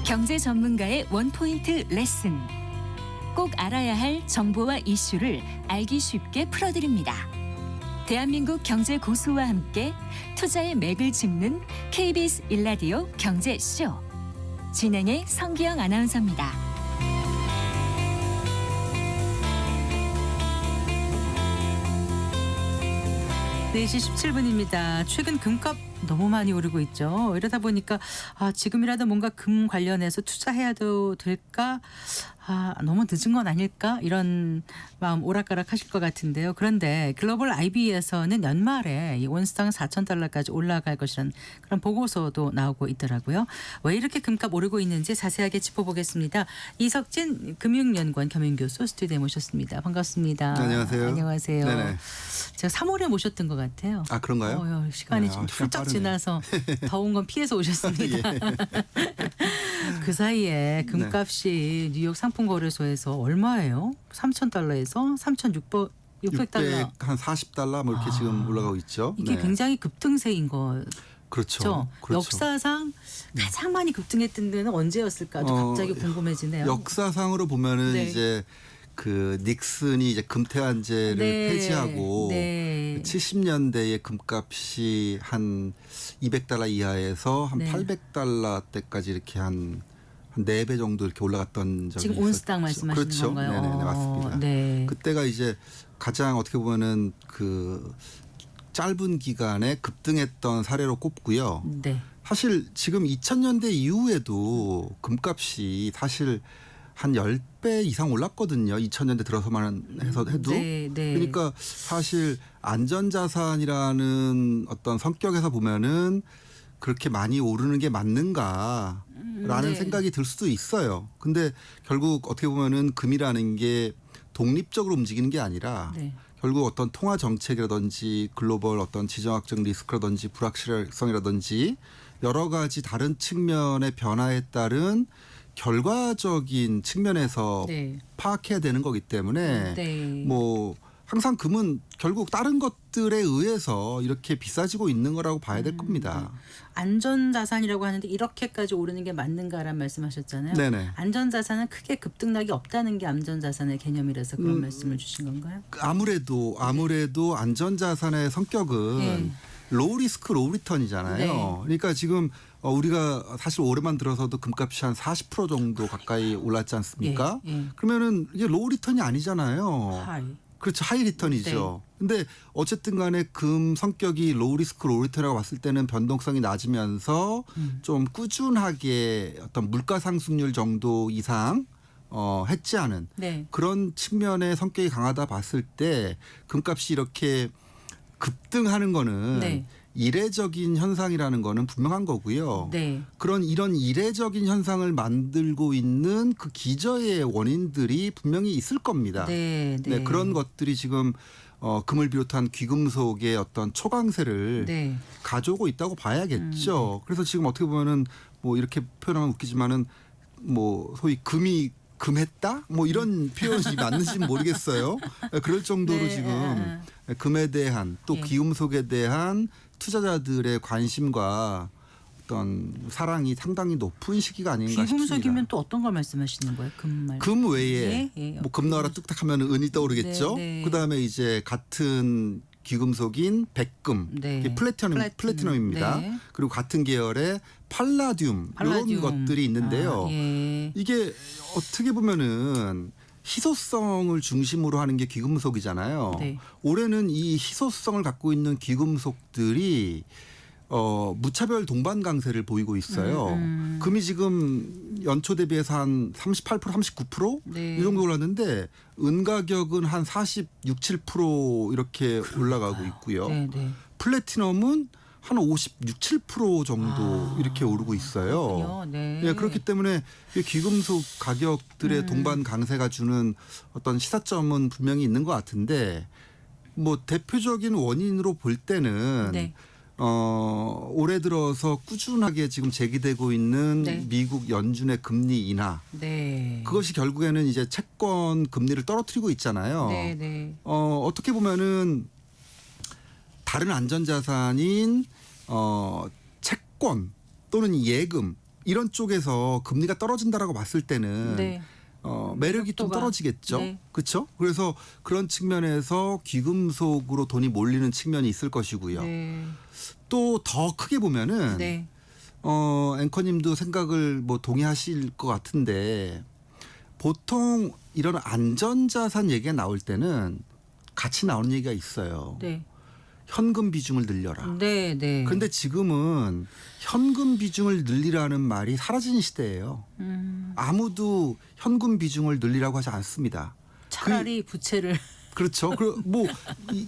경제 전문가의 원포인트 레슨. 꼭 알아야 할 정보와 이슈를 알기 쉽게 풀어드립니다. 대한민국 경제 고수와 함께 투자의 맥을 짚는 KBS 일라디오 경제쇼. 진행의 성기영 아나운서입니다. 네, 4시 17분입니다. 최근 금값 너무 많이 오르고 있죠. 이러다 보니까 지금이라도 뭔가 금 관련해서 투자해야도 될까? 너무 늦은 건 아닐까? 이런 마음 오락가락 하실 것 같은데요. 그런데 글로벌 IB에서는 연말에 이 온스당 4,000달러까지 올라갈 것이라는 그런 보고서도 나오고 있더라고요. 왜 이렇게 금값 오르고 있는지 자세하게 짚어보겠습니다. 이석진 금융연구원 겸임교수 스튜디오에 모셨습니다. 반갑습니다. 안녕하세요. 안녕하세요. 네네. 제가 3월에 모셨던 것 같아요. 그런가요? 시간이 네, 좀 시간 훌쩍 빠르네. 지나서 더운 건 피해서 오셨습니다. 예. 그 사이에 금값이 뉴욕 상품거래소에서 얼마예요? 3,000달러에서 3,600달러. 600, 한 40달러 뭐 이렇게 지금 올라가고 있죠. 이게 네. 굉장히 급등세인 거죠. 그렇죠. 역사상 가장 많이 급등했던 데는 언제였을까도 갑자기 궁금해지네요. 역사상으로 보면은 네. 이제 그 닉슨이 이제 금태한제를 네. 폐지하고 네. 70년대에 금값이 한 200달러 이하에서 한 네. 800달러 때까지 이렇게 한 4배 정도 이렇게 올라갔던 적이 지금 온스당 말씀하시는 그렇죠. 건가요? 네네, 맞습니다. 네. 그때가 이제 가장 어떻게 보면은 그 짧은 기간에 급등했던 사례로 꼽고요. 네. 사실 지금 2000년대 이후에도 금값이 사실 한 10배 이상 올랐거든요. 2000년대 들어서만 해도. 네, 네. 그러니까 사실 안전자산이라는 어떤 성격에서 보면은 그렇게 많이 오르는 게 맞는가라는 네. 생각이 들 수도 있어요. 근데 결국 어떻게 보면은 금이라는 게 독립적으로 움직이는 게 아니라 네. 결국 어떤 통화 정책이라든지 글로벌 어떤 지정학적 리스크라든지 불확실성이라든지 여러 가지 다른 측면의 변화에 따른 결과적인 측면에서 네. 파악해야 되는 거기 때문에 네. 뭐 항상 금은 결국 다른 것들에 의해서 이렇게 비싸지고 있는 거라고 봐야 될 겁니다. 안전자산이라고 하는데 이렇게까지 오르는 게 맞는가란 말씀하셨잖아요. 네네. 안전자산은 크게 급등락이 없다는 게 안전자산의 개념이라서 그런 말씀을 주신 건가요? 아무래도 안전자산의 성격은 네. 로우 리스크 로우 리턴이잖아요. 네. 그러니까 지금 우리가 사실 올해만 들어서도 금값이 한 40% 정도 가까이 올랐지 않습니까? 예, 예. 그러면은 이게 로우 리턴이 아니잖아요. 하이. 그렇죠. 하이 리턴이죠. 근데 어쨌든 간에 금 성격이 로우 리스크 로우 리턴이라고 봤을 때는 변동성이 낮으면서 좀 꾸준하게 어떤 물가 상승률 정도 이상 했지 않은 네. 그런 측면의 성격이 강하다 봤을 때 금값이 이렇게 급등하는 거는 네. 이례적인 현상이라는 거는 분명한 거고요. 네. 이런 이례적인 현상을 만들고 있는 그 기저의 원인들이 분명히 있을 겁니다. 네. 네. 네, 그런 것들이 지금 금을 비롯한 귀금속의 어떤 초강세를 네. 가져오고 있다고 봐야겠죠. 그래서 지금 어떻게 보면은 뭐 이렇게 표현하면 웃기지만은 뭐 소위 금이 금했다? 뭐 이런 표현이 맞는지는 모르겠어요. 그럴 정도로 네. 지금 금에 대한 또 예. 귀금속에 대한 투자자들의 관심과 어떤 사랑이 상당히 높은 시기가 아닌가 싶습니다. 귀금속이면 또 어떤 걸 말씀하시는 거예요? 금 말. 금 외에 예, 예. 뭐 금 나와라 뚝딱 하면 은이 떠오르겠죠. 네, 네. 그다음에 이제 같은 귀금속인 백금, 네. 이게 플래티넘입니다. 네. 그리고 같은 계열의 팔라듐 이런 것들이 있는데요. 예. 이게 어떻게 보면은 희소성을 중심으로 하는 게 귀금속이잖아요. 네. 올해는 이 희소성을 갖고 있는 귀금속들이 무차별 동반 강세를 보이고 있어요. 금이 지금 연초 대비해서 한 38%, 39% 네. 이 정도 올랐는데 은 가격은 한 46, 7% 이렇게 올라가고 있고요. 네, 네. 플래티넘은 한 56, 7% 정도 이렇게 오르고 있어요. 그렇군요. 네. 예, 그렇기 때문에 이 귀금속 가격들의 동반 강세가 주는 어떤 시사점은 분명히 있는 것 같은데 뭐 대표적인 원인으로 볼 때는 네. 올해 들어서 꾸준하게 지금 제기되고 있는 네. 미국 연준의 금리 인하. 네. 그것이 결국에는 이제 채권 금리를 떨어뜨리고 있잖아요. 네, 네. 어떻게 보면은 다른 안전자산인 채권 또는 예금 이런 쪽에서 금리가 떨어진다라고 봤을 때는 네. 매력이 좀 속도가. 떨어지겠죠. 네. 그렇죠? 그래서 그런 측면에서 귀금속으로 돈이 몰리는 측면이 있을 것이고요. 네. 또 더 크게 보면은 네. 앵커님도 생각을 뭐 동의하실 것 같은데 보통 이런 안전자산 얘기가 나올 때는 같이 나오는 얘기가 있어요. 네. 현금 비중을 늘려라. 네. 네. 그런데 지금은 현금 비중을 늘리라는 말이 사라진 시대예요. 아무도 현금 비중을 늘리라고 하지 않습니다. 차라리 부채를 그렇죠.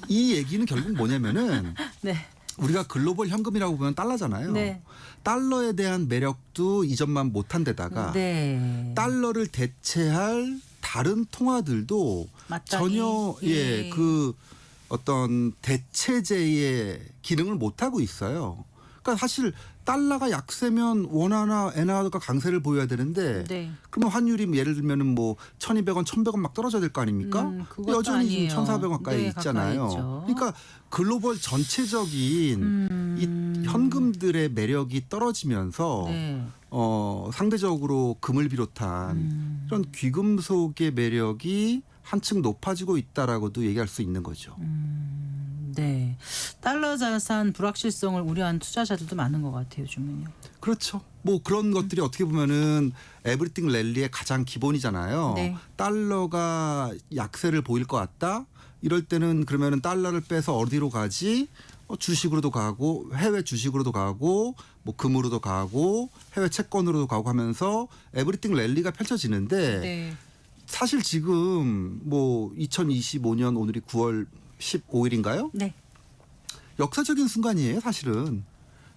이 얘기는 결국 뭐냐면은 네. 우리가 글로벌 현금이라고 보면 달러잖아요. 네. 달러에 대한 매력도 이전만 못한 데다가 네. 달러를 대체할 다른 통화들도 마땅히. 전혀 예. 그 어떤 대체제의 기능을 못 하고 있어요. 그러니까 사실 달러가 약세면 원화나 엔화가 강세를 보여야 되는데 네. 그러면 환율이 예를 들면은 뭐 1,200원, 1,100원 막 떨어져야 될 거 아닙니까? 그것도 여전히 아니에요. 지금 1,400원 가까이 네, 있잖아요. 가까이 있죠. 그러니까 글로벌 전체적인 이 현금들의 매력이 떨어지면서 네. 상대적으로 금을 비롯한 이런 귀금속의 매력이 한층 높아지고 있다라고도 얘기할 수 있는 거죠. 네. 달러 자산 불확실성을 우려하는 투자자들도 많은 것 같아요, 요즘은요. 그렇죠. 뭐 그런 것들이 어떻게 보면은 에브리띵 랠리의 가장 기본이잖아요. 네. 달러가 약세를 보일 것 같다. 이럴 때는 그러면은 달러를 빼서 어디로 가지? 주식으로도 가고 해외 주식으로도 가고 뭐 금으로도 가고 해외 채권으로도 가고 하면서 에브리띵 랠리가 펼쳐지는데 네. 사실 지금 뭐 2025년 오늘이 9월 15일인가요? 네. 역사적인 순간이에요, 사실은.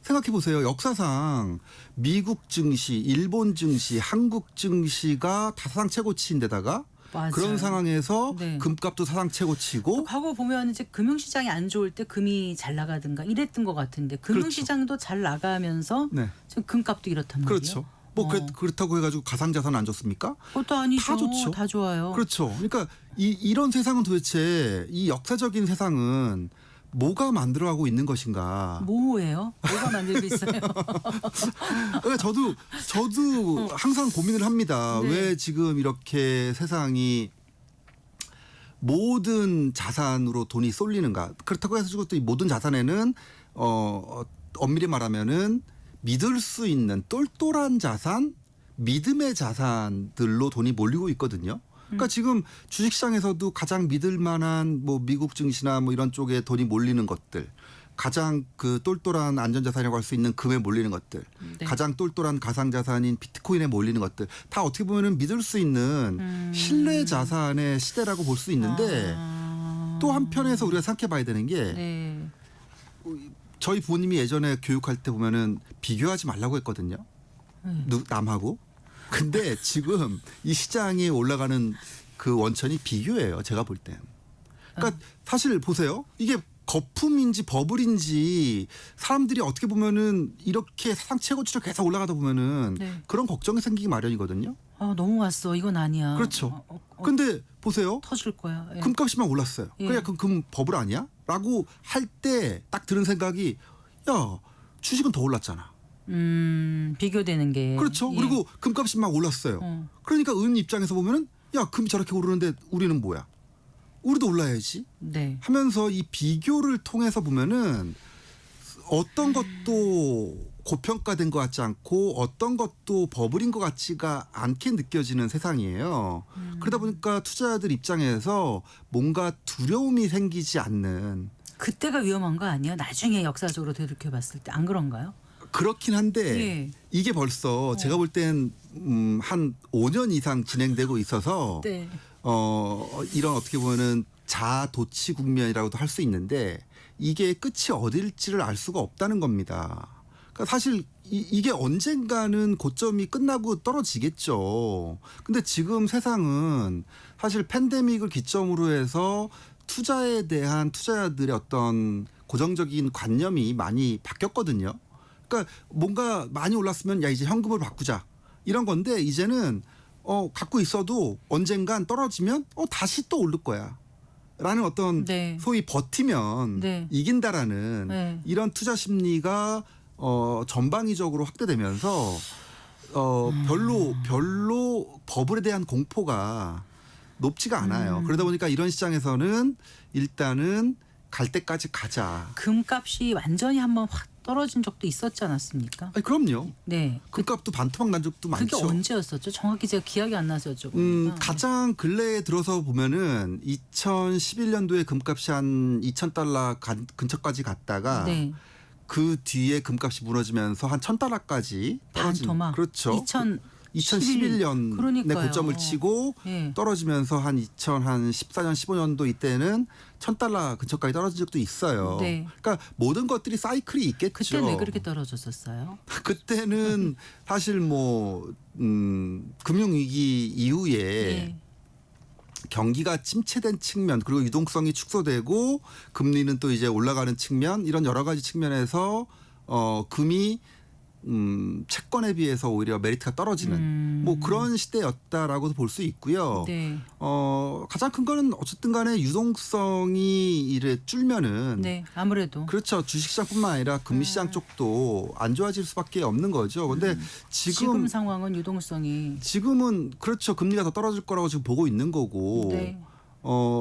생각해 보세요. 역사상 미국 증시, 일본 증시, 한국 증시가 다 사상 최고치인데다가 맞아요. 그런 상황에서 네. 금값도 사상 최고치고 과거 보면 이제 금융시장이 안 좋을 때 금이 잘 나가든가 이랬던 것 같은데 금융시장도 잘 나가면서 네. 지금 금값도 이렇단 말이에요. 그렇죠. 뭐 그렇다고 해가지고 가상자산 안 좋습니까? 그것도 아니죠. 다 좋죠. 다 좋아요. 그렇죠. 그러니까 이런 세상은 도대체 이 역사적인 세상은 뭐가 만들어가고 있는 것인가? 뭐예요? 뭐가 만들고 있어요? 그러니까 저도 항상 고민을 합니다. 네. 왜 지금 이렇게 세상이 모든 자산으로 돈이 쏠리는가? 그렇다고 해서 또 이 모든 자산에는 엄밀히 말하면은 믿을 수 있는 똘똘한 자산, 믿음의 자산들로 돈이 몰리고 있거든요. 그러니까 지금 주식시장에서도 가장 믿을 만한 뭐 미국 증시나 뭐 이런 쪽에 돈이 몰리는 것들, 가장 그 똘똘한 안전자산이라고 할 수 있는 금에 몰리는 것들, 네. 가장 똘똘한 가상자산인 비트코인에 몰리는 것들, 다 어떻게 보면은 믿을 수 있는 신뢰 자산의 시대라고 볼 수 있는데 또 한편에서 우리가 생각해 봐야 되는 게 네. 저희 부모님이 예전에 교육할 때 보면은 비교하지 말라고 했거든요. 남하고. 근데 지금 이 시장에 올라가는 그 원천이 비교예요. 제가 볼 땐. 그러니까 사실 보세요. 이게 거품인지 버블인지 사람들이 어떻게 보면은 이렇게 사상 최고치로 계속 올라가다 보면은 네. 그런 걱정이 생기기 마련이거든요. 아, 너무 왔어. 이건 아니야. 그렇죠. 근데 보세요. 터질 거야. 예. 금값이 막 올랐어요. 예. 그냥 금 버블 아니야? 라고 할 때 딱 드는 생각이 야 주식은 더 올랐잖아. 비교되는 게. 그렇죠. 예. 그리고 금값이 막 올랐어요. 그러니까 은 입장에서 보면은 야 금이 저렇게 오르는데 우리는 뭐야? 우리도 올라야지 네. 하면서 이 비교를 통해서 보면은 어떤 것도 고평가된 것 같지 않고 어떤 것도 버블인 것 같지가 않게 느껴지는 세상이에요. 그러다 보니까 투자자들 입장에서 뭔가 두려움이 생기지 않는 그때가 위험한 거 아니에요? 나중에 역사적으로 되돌켜 봤을 때 안 그런가요? 그렇긴 한데 예. 이게 벌써 제가 볼 땐 한 5년 이상 진행되고 있어서 네. 이런 어떻게 보면은 자도치 국면이라고도 할 수 있는데 이게 끝이 어딜지를 알 수가 없다는 겁니다. 그러니까 사실 이게 언젠가는 고점이 끝나고 떨어지겠죠. 근데 지금 세상은 사실 팬데믹을 기점으로 해서 투자에 대한 투자자들의 어떤 고정적인 관념이 많이 바뀌었거든요. 그러니까 뭔가 많이 올랐으면 야 이제 현금을 바꾸자 이런 건데 이제는 갖고 있어도 언젠간 떨어지면 다시 또 오를 거야. 라는 어떤 네. 소위 버티면 네. 이긴다라는 네. 이런 투자 심리가 전방위적으로 확대되면서 별로 버블에 대한 공포가 높지가 않아요. 그러다 보니까 이런 시장에서는 일단은 갈 때까지 가자. 금값이 완전히 한번 확 떨어진 적도 있었지 않았습니까? 아니, 그럼요. 네. 금값도 반토막 난 적도 그게 많죠. 언제였었죠? 정확히 제가 기억이 안 나서 여쭤보니까. 가장 근래에 들어서 보면은 2011년도에 금값이 한 2,000달러 근처까지 갔다가 네. 그 뒤에 금값이 무너지면서 한 1,000달러까지 떨어진. 반토막. 그렇죠. 2011년에 그러니까요. 고점을 치고 네. 떨어지면서 한 2014년 15년도 이때는 1,000달러 근처까지 떨어진 적도 있어요. 네. 그러니까 모든 것들이 사이클이 있겠죠. 그때는 왜 그렇게 떨어졌었어요? 그때는 사실 뭐 금융위기 이후에 네. 경기가 침체된 측면 그리고 유동성이 축소되고 금리는 또 이제 올라가는 측면 이런 여러 가지 측면에서 금이 채권에 비해서 오히려 메리트가 떨어지는 뭐 그런 시대였다라고도 볼 수 있고요. 네. 가장 큰 거는 어쨌든 간에 유동성이 이래 줄면은 네. 아무래도. 그렇죠. 주식시장뿐만 아니라 금시장 쪽도 안 좋아질 수밖에 없는 거죠. 근데 지금 상황은 유동성이. 지금은 그렇죠. 금리가 더 떨어질 거라고 지금 보고 있는 거고. 네.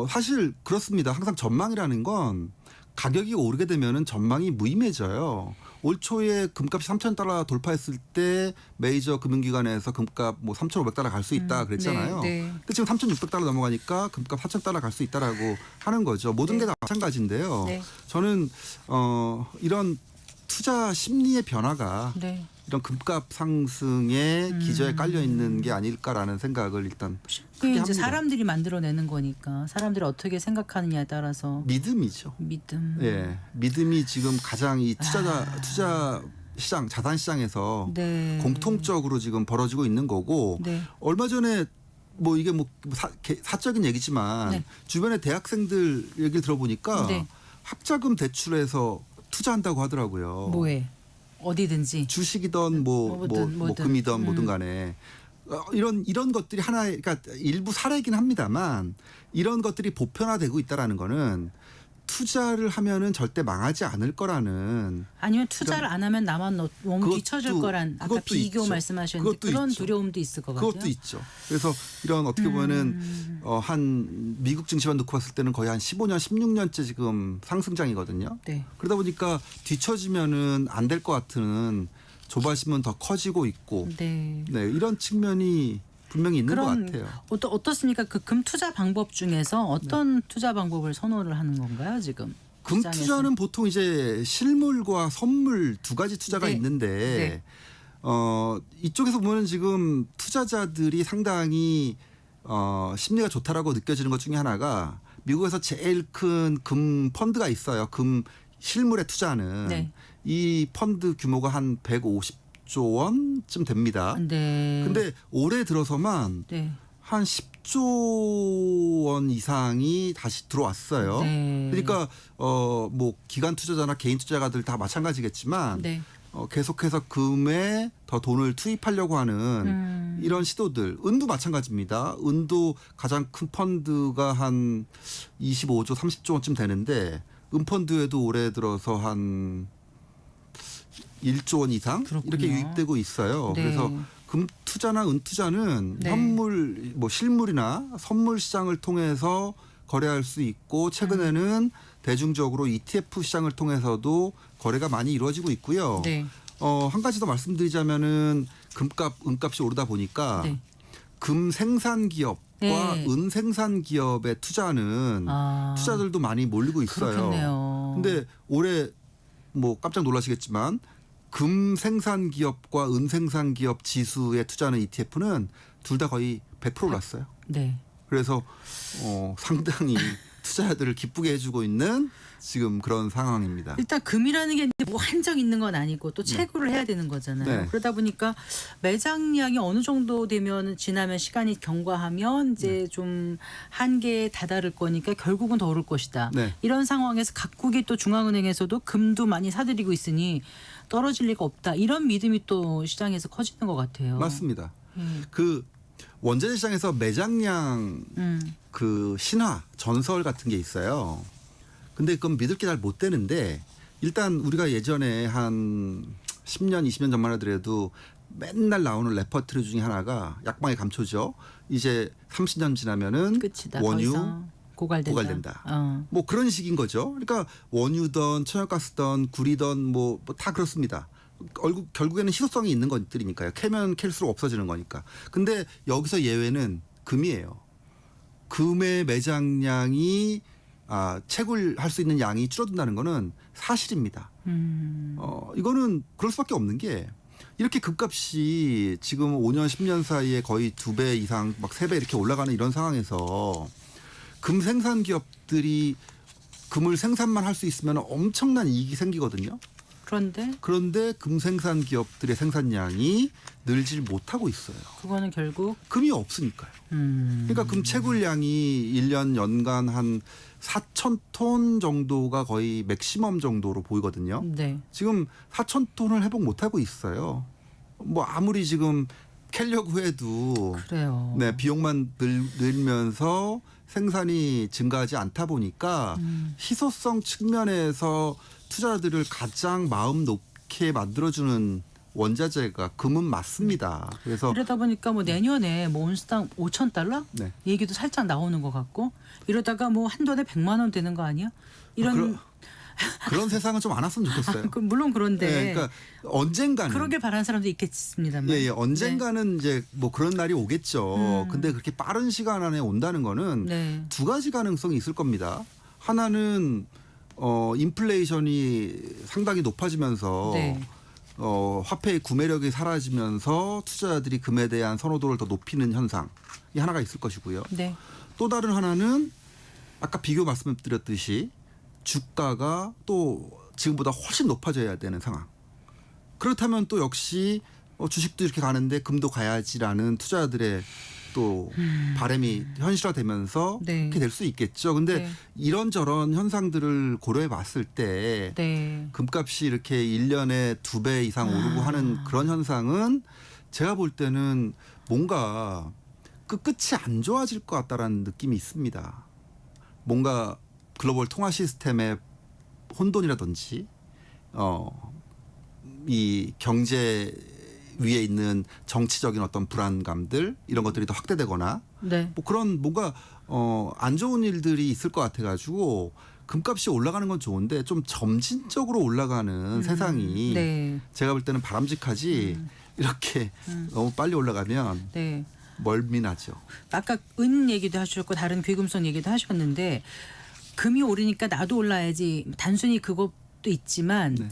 사실 그렇습니다. 항상 전망이라는 건 가격이 오르게 되면은 전망이 무의미해져요. 올 초에 금값이 3,000달러 돌파했을 때 메이저 금융기관에서 금값 뭐 3,500달러 갈 수 있다 그랬잖아요. 네. 근데 지금 3,600달러 넘어가니까 금값 4,000달러 갈 수 있다라고 하는 거죠. 모든 게 다 마찬가지인데요. 네. 저는 이런 투자 심리의 변화가 네. 이런 금값 상승의 기저에 깔려 있는 게 아닐까라는 생각을 일단 크게 이제 합니다. 사람들이 만들어내는 거니까 사람들이 어떻게 생각하느냐에 따라서 믿음이죠. 믿음. 예, 믿음이 지금 가장 이 투자 시장, 자산 시장에서 네. 공통적으로 지금 벌어지고 있는 거고 네. 얼마 전에 뭐 이게 뭐 사적인 얘기지만 네. 주변에 대학생들 얘기를 들어보니까 네. 학자금 대출해서 투자한다고 하더라고요. 뭐에 어디든지. 주식이든 뭐 뭐든. 금이든 뭐든 간에 이런 것들이 하나의 그러니까 일부 사례이긴 합니다만 이런 것들이 보편화되고 있다라는 거는 투자를 하면은 절대 망하지 않을 거라는 아니면 투자를 안 하면 나만 너무 그것도- 뒤처질 거란 아까 그것도 비교 있죠. 말씀하셨는데 그것도 그런 있죠. 두려움도 있을 것 같아요. 그것도 있죠. 그래서 이런 어떻게 보면은 한 미국 증시만 놓고 봤을 때는 거의 한 15년, 16년째 지금 상승장이거든요. 네. 그러다 보니까 뒤처지면은 안 될 것 같은 조바심은 더 커지고 있고 네. 네, 이런 측면이 분명히 있는 것 그럼 같아요. 어떻습니까? 그 금 투자 방법 중에서 어떤 투자 방법을 선호를 하는 건가요, 지금? 금 시장에서? 투자는 보통 이제 실물과 선물 두 가지 투자가 네. 있는데 이쪽에서 보면 지금 투자자들이 상당히 심리가 좋다라고 느껴지는 것 중에 하나가 미국에서 제일 큰 금 펀드가 있어요. 금 실물에 투자하는 네. 이 펀드 규모가 한 150조 원쯤 됩니다. 네. 근데 올해 들어서만 네. 한 10조 원 이상이 다시 들어왔어요. 네. 그러니까 뭐 기관 투자자나 개인 투자가들 다 마찬가지겠지만 네. 계속해서 금에 더 돈을 투입하려고 하는 이런 시도들. 은도 마찬가지입니다. 은도 가장 큰 펀드가 한 25조, 30조 원쯤 되는데 은 펀드에도 올해 들어서 한 1조 원 이상 그렇군요. 이렇게 유입되고 있어요. 네. 그래서 금 투자나 은 투자는 네. 현물 뭐 실물이나 선물 시장을 통해서 거래할 수 있고 최근에는 대중적으로 ETF 시장을 통해서도 거래가 많이 이루어지고 있고요. 네. 한 가지 더 말씀드리자면은 금값, 은값이 오르다 보니까 네. 금 생산 기업과 네. 은 생산 기업에 투자하는 투자들도 많이 몰리고 있어요. 그렇겠네요. 근데 올해 뭐 깜짝 놀라시겠지만 금 생산 기업과 은 생산 기업 지수에 투자하는 ETF는 둘 다 거의 100% 올랐어요. 네. 그래서 상당히 투자자들을 기쁘게 해주고 있는 지금 그런 상황입니다. 일단 금이라는 게 뭐 한정 있는 건 아니고 또 채굴을 해야 되는 거잖아요. 네. 그러다 보니까 매장량이 어느 정도 되면 지나면 시간이 경과하면 이제 좀 한계에 다다를 거니까 결국은 더 오를 것이다. 네. 이런 상황에서 각국이 또 중앙은행에서도 금도 많이 사들이고 있으니 떨어질 리가 없다. 이런 믿음이 또 시장에서 커지는 것 같아요. 맞습니다. 그 원자재 시장에서 매장량 그 신화 전설 같은 게 있어요. 근데 그건 믿을 게 잘 못 되는데 일단 우리가 예전에 한 10년, 20년 전만 하더라도 맨날 나오는 레퍼토리 중에 하나가 약방의 감초죠. 이제 30년 지나면은 끝이다. 더 원유 이상 고갈된다. 뭐 그런 식인 거죠. 그러니까 원유든 천연가스든 구리든 뭐 다 그렇습니다. 결국에는 희소성이 있는 것들이니까요. 캐면 캘수록 없어지는 거니까. 근데 여기서 예외는 금이에요. 금의 매장량이 채굴할 수 있는 양이 줄어든다는 거는 사실입니다. 이거는 그럴 수밖에 없는 게 이렇게 금값이 지금 5년 10년 사이에 거의 2배 이상 막 3배 이렇게 올라가는 이런 상황에서 금 생산 기업들이 금을 생산만 할 수 있으면 엄청난 이익이 생기거든요. 그런데 금 생산 기업들의 생산량이 늘질 못하고 있어요. 그거는 결국 금이 없으니까요. 그러니까 금 채굴량이 1년 연간 한 4,000톤 정도가 거의 맥시멈 정도로 보이거든요. 네. 지금 4,000톤을 회복 못하고 있어요. 뭐 아무리 지금 캐려고 해도 그래요. 네, 비용만 늘면서 생산이 증가하지 않다 보니까 희소성 측면에서 투자자들을 가장 마음 놓게 만들어주는 원자재가 금은 맞습니다. 그래서 이러다 보니까 뭐 내년에 뭐 온스당 5,000달러 네. 얘기도 살짝 나오는 것 같고 이러다가 뭐 한 돈에 100만 원 되는 거 아니야? 이런 그런 세상은 좀 안 왔으면 좋겠어요. 물론 그런데 네, 그러니까 언젠가는 그러길 바라는 사람도 있겠습니다만. 예, 언젠가는 이제 뭐 그런 날이 오겠죠. 근데 그렇게 빠른 시간 안에 온다는 거는 네. 두 가지 가능성이 있을 겁니다. 하나는 인플레이션이 상당히 높아지면서 네. 화폐의 구매력이 사라지면서 투자자들이 금에 대한 선호도를 더 높이는 현상이 하나가 있을 것이고요. 네. 또 다른 하나는 아까 비교 말씀드렸듯이 주가가 또 지금보다 훨씬 높아져야 되는 상황. 그렇다면 또 역시 주식도 이렇게 가는데 금도 가야지라는 투자자들의 또 바람이 현실화되면서 네. 그렇게 될 수 있겠죠. 근데 네. 이런저런 현상들을 고려해 봤을 때 네. 금값이 이렇게 1년에 2배 이상 오르고 하는 그런 현상은 제가 볼 때는 뭔가 끝이 안 좋아질 것 같다라는 느낌이 있습니다. 뭔가 글로벌 통화 시스템의 혼돈이라든지 이 경제 위에 있는 정치적인 어떤 불안감들 이런 것들이 더 확대되거나 네. 뭐 그런 뭔가 안 좋은 일들이 있을 것 같아가지고 금값이 올라가는 건 좋은데 좀 점진적으로 올라가는 세상이 네. 제가 볼 때는 바람직하지 이렇게 너무 빨리 올라가면 네. 멀미나죠. 아까 은 얘기도 하셨고 다른 귀금속 얘기도 하셨는데 금이 오르니까 나도 올라야지 단순히 그것도 있지만 네.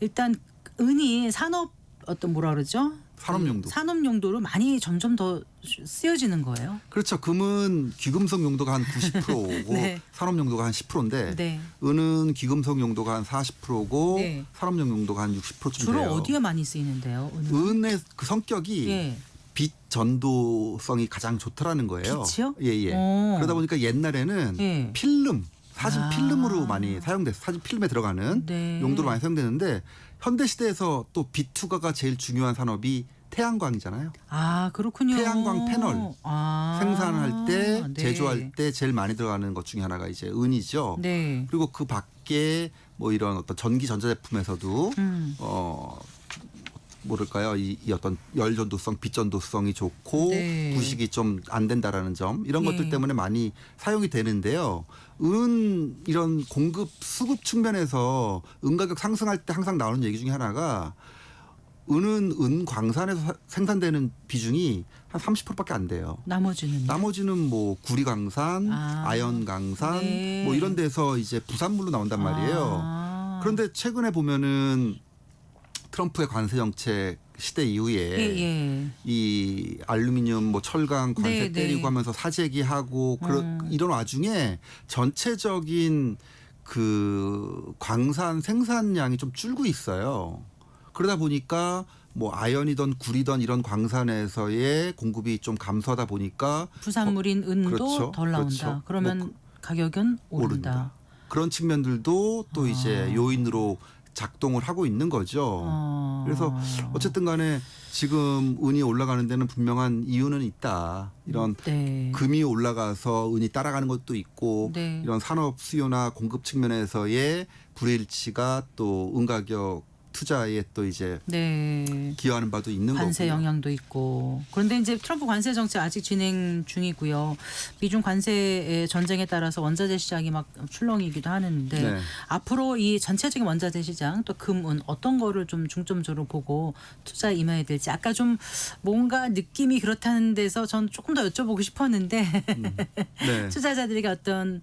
일단 은이 산업 어떤 뭐라 그러죠? 산업용도. 산업 용도로 많이 점점 더 쓰여지는 거예요. 그렇죠. 금은 귀금속 용도가 한 90%고 네. 산업 용도가 한 10%인데 네. 은은 귀금속 용도가 한 40%고 네. 산업용 용도가 한 60%쯤 주로 돼요. 어디에 많이 쓰이는데요? 은은? 은의 그 성격이 예. 빛 전도성이 가장 좋더라는 거예요. 빛이요? 예. 오. 그러다 보니까 옛날에는 예. 필름, 사진 아. 필름으로 많이 사용돼서 사진 필름에 들어가는 네. 용도로 많이 사용되는데 현대 시대에서 또 빛 투과가 제일 중요한 산업이 태양광이잖아요. 아 그렇군요. 태양광 패널 생산할 때 네. 제조할 때 제일 많이 들어가는 것 중에 하나가 이제 은이죠. 네. 그리고 그 밖에 뭐 이런 어떤 전기 전자제품에서도 뭐랄까요 이 어떤 열 전도성, 빛 전도성이 좋고 네. 부식이 좀 안 된다라는 점 이런 예. 것들 때문에 많이 사용이 되는데요. 은 이런 공급 수급 측면에서 은 가격 상승할 때 항상 나오는 얘기 중에 하나가 은은 은 광산에서 생산되는 비중이 한 30%밖에 안 돼요. 나머지는 뭐 구리 광산, 아연 광산 네. 뭐 이런 데서 이제 부산물로 나온단 말이에요. 그런데 최근에 보면은 트럼프의 관세 정책 시대 이후에 예. 이 알루미늄 뭐 철강 관세 네, 때리고 네. 하면서 사재기하고 이런 와중에 전체적인 그 광산 생산량이 좀 줄고 있어요. 그러다 보니까 뭐 아연이든 구리든 이런 광산에서의 공급이 좀 감소하다 보니까 부산물인 은도 그렇죠. 덜 나온다. 그렇죠. 그러면 뭐 가격은 오른다. 오른다. 그런 측면들도 또 이제 요인으로 작동을 하고 있는 거죠. 그래서 어쨌든 간에 지금 은이 올라가는 데는 분명한 이유는 있다. 이런 네. 금이 올라가서 은이 따라가는 것도 있고 네. 이런 산업 수요나 공급 측면에서의 불일치가 또 은 가격 투자에 또 이제 네. 기여하는 바도 있는 관세 거고요. 영향도 있고. 그런데 이제 트럼프 관세 정책 아직 진행 중이고요. 미중 관세 전쟁에 따라서 원자재 시장이 막 출렁이기도 하는데 네. 앞으로 이 전체적인 원자재 시장 또 금은 어떤 거를 좀 중점적으로 보고 투자에 임해야 될지 아까 좀 뭔가 느낌이 그렇다는 데서 전 조금 더 여쭤보고 싶었는데 네. 투자자들에게 어떤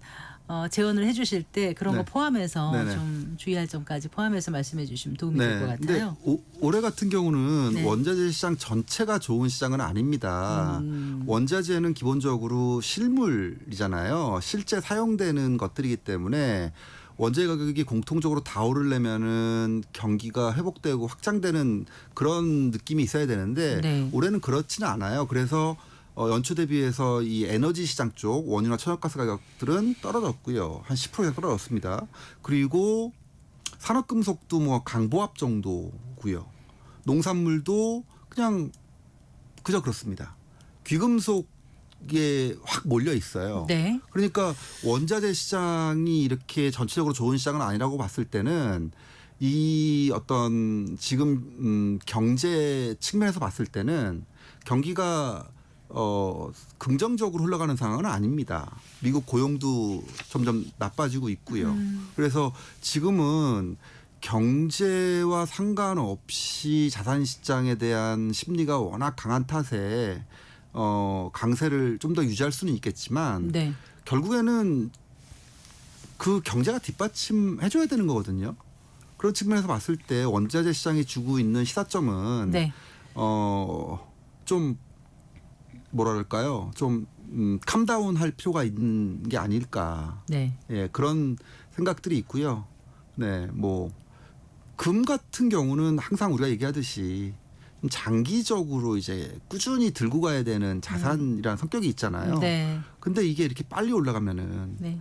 제언을 해주실 때 그런 네. 거 포함해서 네네. 좀 주의할 점까지 포함해서 말씀해 주시면 도움이 될 것 근데 같아요. 올해 같은 경우는 네. 원자재 시장 전체가 좋은 시장은 아닙니다. 원자재는 기본적으로 실물이잖아요. 실제 사용되는 것들이기 때문에 원자재 가격이 공통적으로 다 오르려면은 경기가 회복되고 확장되는 그런 느낌이 있어야 되는데 네. 올해는 그렇지는 않아요. 그래서 연초 대비해서 이 에너지 시장 쪽 원유나 천연가스 가격들은 떨어졌고요. 한 10% 이상 떨어졌습니다. 그리고 산업금속도 뭐 강보합 정도고요. 농산물도 그냥 그저 그렇습니다. 귀금속에 확 몰려 있어요. 네. 그러니까 원자재 시장이 이렇게 전체적으로 좋은 시장은 아니라고 봤을 때는 이 어떤 지금 경제 측면에서 봤을 때는 경기가 긍정적으로 흘러가는 상황은 아닙니다. 미국 고용도 점점 나빠지고 있고요. 그래서 지금은 경제와 상관없이 자산 시장에 대한 심리가 워낙 강한 탓에 강세를 좀 더 유지할 수는 있겠지만 네. 결국에는 그 경제가 뒷받침해줘야 되는 거거든요. 그런 측면에서 봤을 때 원자재 시장이 주고 있는 시사점은 네. 좀 뭐랄까요? 좀 캄다운 할 필요가 있는 게 아닐까. 네. 예, 그런 생각들이 있고요. 네, 뭐 금 같은 경우는 항상 우리가 얘기하듯이 장기적으로 이제 꾸준히 들고 가야 되는 자산이라는 성격이 있잖아요. 네. 근데 이게 이렇게 빨리 올라가면은 네.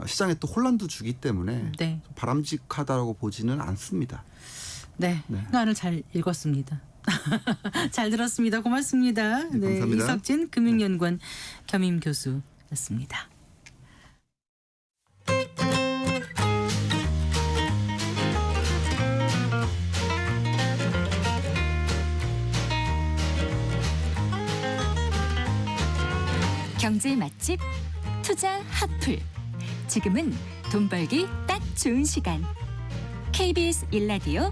시장에 또 혼란도 주기 때문에 네. 바람직하다고 보지는 않습니다. 네. 네. 행간을 잘 읽었습니다. 잘 들었습니다. 고맙습니다. 네, 감사합니다. 이석진 금융연구원 겸임 교수였습니다. 경제 맛집 투자 핫플. 지금은 돈 벌기 딱 좋은 시간. KBS 1라디오